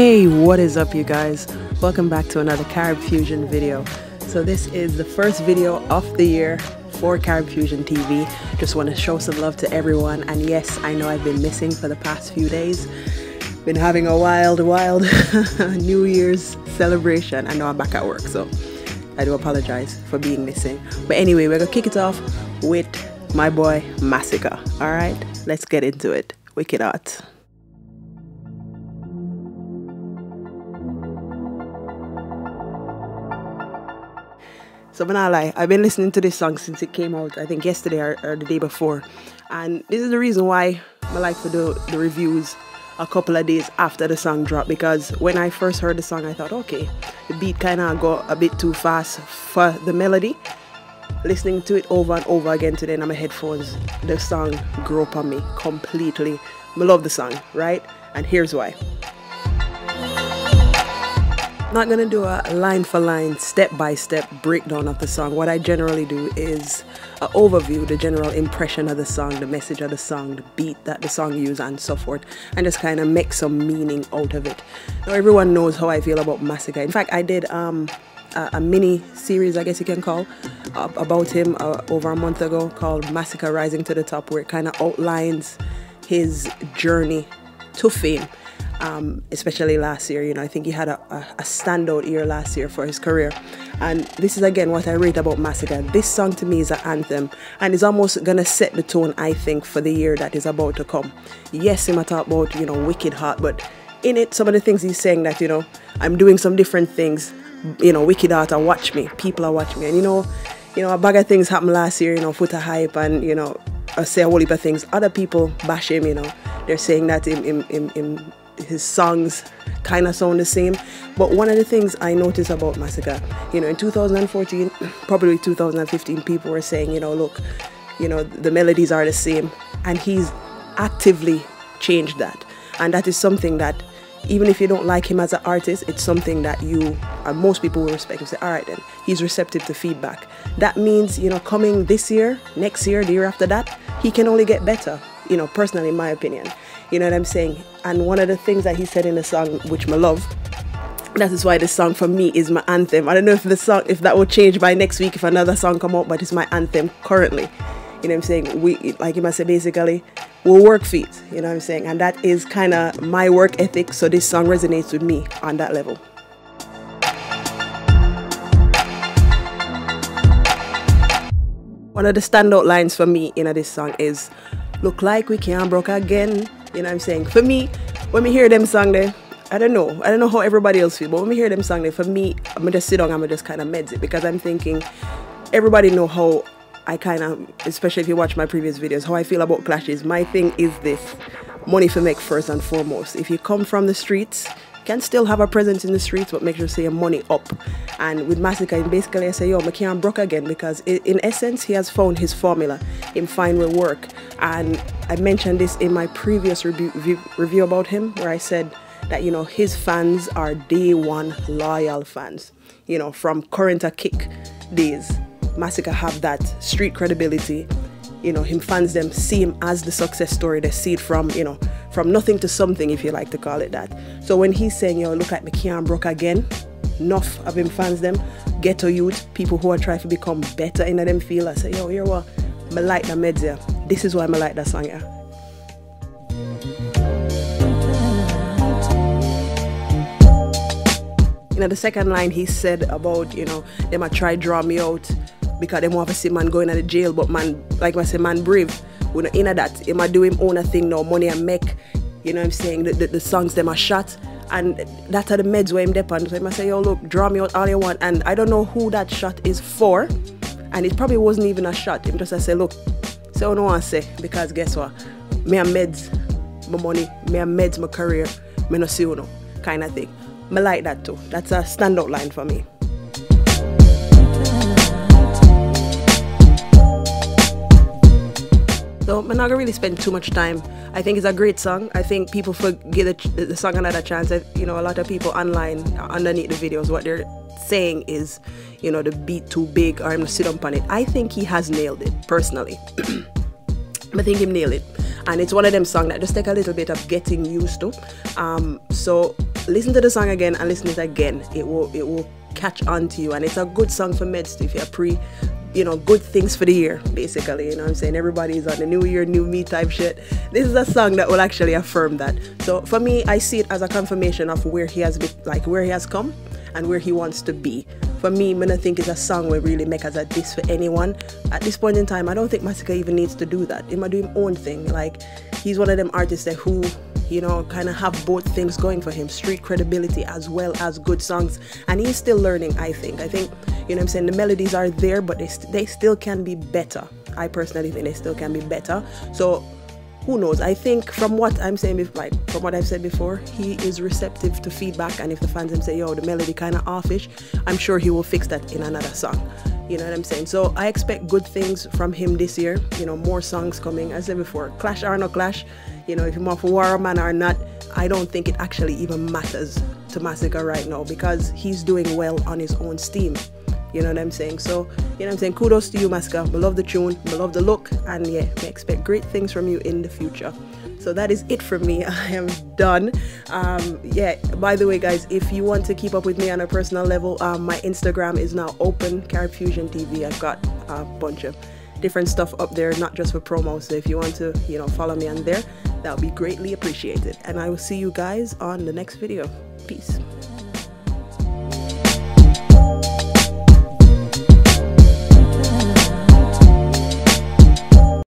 Hey, what is up you guys? Welcome back to another Carib Fusion video. So this is the first video of the year for Carib Fusion TV. Just want to show some love to everyone, and yes, I know I've been missing for the past few days. Been having a wild New Year's celebration. I know I'm back at work, so I do apologize for being missing. But anyway, we're gonna kick it off with my boy Masicka. Alright, let's get into it. Wicked Art. So I'm not lie, I've been listening to this song since it came out, I think yesterday or the day before. And this is the reason why I like to do the reviews a couple of days after the song dropped, because when I first heard the song I thought, okay, the beat kind of got a bit too fast for the melody. Listening to it over and over again today in my headphones, the song grew up on me completely. I love the song, right? And here's why. Not gonna do a line for line, step by step breakdown of the song. What I generally do is an overview, the general impression of the song, the message of the song, the beat that the song uses and so forth, and just kind of make some meaning out of it. Now everyone knows how I feel about Masicka. In fact, I did a mini series, I guess you can call, about him over a month ago called Masicka Rising to the Top, where it kind of outlines his journey to fame. Especially last year, you know, I think he had a standout year last year for his career. And this is again what I rate about Masicka. This song to me is an anthem, and it's almost gonna set the tone, I think, for the year that is about to come. Yes, he might talk about, you know, wicked heart, but in it, some of the things he's saying that, you know, I'm doing some different things, you know, wicked heart, and watch me, people are watching me. And you know, a bag of things happened last year, you know, foot of hype, and you know, I say a whole heap of things. Other people bash him, you know, they're saying that his songs kind of sound the same. But one of the things I noticed about Masicka, you know, in 2014, probably 2015, people were saying, you know, look, you know, the melodies are the same, and he's actively changed that. And that is something that, even if you don't like him as an artist, it's something that you, most people will respect and say, all right then, he's receptive to feedback. That means, you know, coming this year, next year, the year after that, he can only get better, you know, personally, in my opinion. You know what I'm saying? And one of the things that he said in the song, which I love, that is why this song for me is my anthem. I don't know if the song, if that will change by next week if another song come out, but it's my anthem currently. You know what I'm saying? We, like you must say, basically, we'll work for it. You know what I'm saying? And that is kind of my work ethic. So this song resonates with me on that level. One of the standout lines for me in this song is, look like we can't broke again. You know what I'm saying? For me, when we hear them song there, I don't know how everybody else feel, but when we hear them song there, for me, I'm gonna just sit down and I'm just kind of meds it, because I'm thinking, everybody know how I kind of, especially if you watch my previous videos, how I feel about clashes. My thing is this: money for make first and foremost. If you come from the streets, you can still have a presence in the streets, but make sure to say your money up. And with Masicka, basically I say, yo, I can't broke again, because in essence, he has found his formula. Him fine with work. And I mentioned this in my previous review about him, where I said that, you know, his fans are day one loyal fans. You know, from current or kick days, Masicka have that street credibility. You know, him fans them see him as the success story. They see it from, you know, from nothing to something, if you like to call it that. So when he's saying, yo, look at me can't broke again, enough of him fans them, ghetto youth, people who are trying to become better in them feel, I say, yo, you know what, I like that meds here. This is why I like that song here. You know, the second line he said about, you know, they might try draw me out because they want to see man going to the jail, but man, like I say, man brave. We not in that. He might do him own a thing now, money and make. You know what I'm saying? The songs them are shot, and that are the meds where him depend. So he might say, yo, look, draw me out all you want. And I don't know who that shot is for, and it probably wasn't even a shot. Him just say, look, say what I want to say, because guess what? Me and meds my money, me and meds my career, me no see you know, kind of thing. I like that too. That's a standout line for me. So I'm not gonna really spend too much time. I think it's a great song. I think people give the song another chance. You know, a lot of people online underneath the videos, what they're saying is, you know, the beat too big, or I'm gonna sit up on it. I think he has nailed it, personally. I think he nailed it. And it's one of them songs that just take a little bit of getting used to. So listen to the song again and listen to it again. It will catch on to you, and it's a good song for meds if you're good things for the year, basically. You know what I'm saying? Everybody's on the new year, new me type shit. This is a song that will actually affirm that. So for me, I see it as a confirmation of where he has been, like where he has come and where he wants to be. For me, I don't think it's a song where really make us a diss for anyone. At this point in time, I don't think Masicka even needs to do that. He might do his own thing. Like, he's one of them artists that who, kind of have both things going for him, street credibility as well as good songs. And he's still learning, I think. You know what I'm saying, the melodies are there, but they still can be better. I personally think they still can be better. So who knows? I think from what I'm saying, from what I've said before, he is receptive to feedback, and if the fans say, yo, the melody kind of offish, I'm sure he will fix that in another song. You know what I'm saying? So I expect good things from him this year. More songs coming. As I said before, clash or no clash, if you're more for War Man or not, I don't think it actually even matters to Masicka right now, because he's doing well on his own steam. You know what I'm saying? So, kudos to you, Masicka. I love the tune, I love the look, and yeah, I expect great things from you in the future. So that is it from me. I am done. By the way, guys, if you want to keep up with me on a personal level, my Instagram is now open, Carib Fusion TV. I've got a bunch of different stuff up there, not just for promo. So if you want to, follow me on there, that would be greatly appreciated. And I will see you guys on the next video. Peace.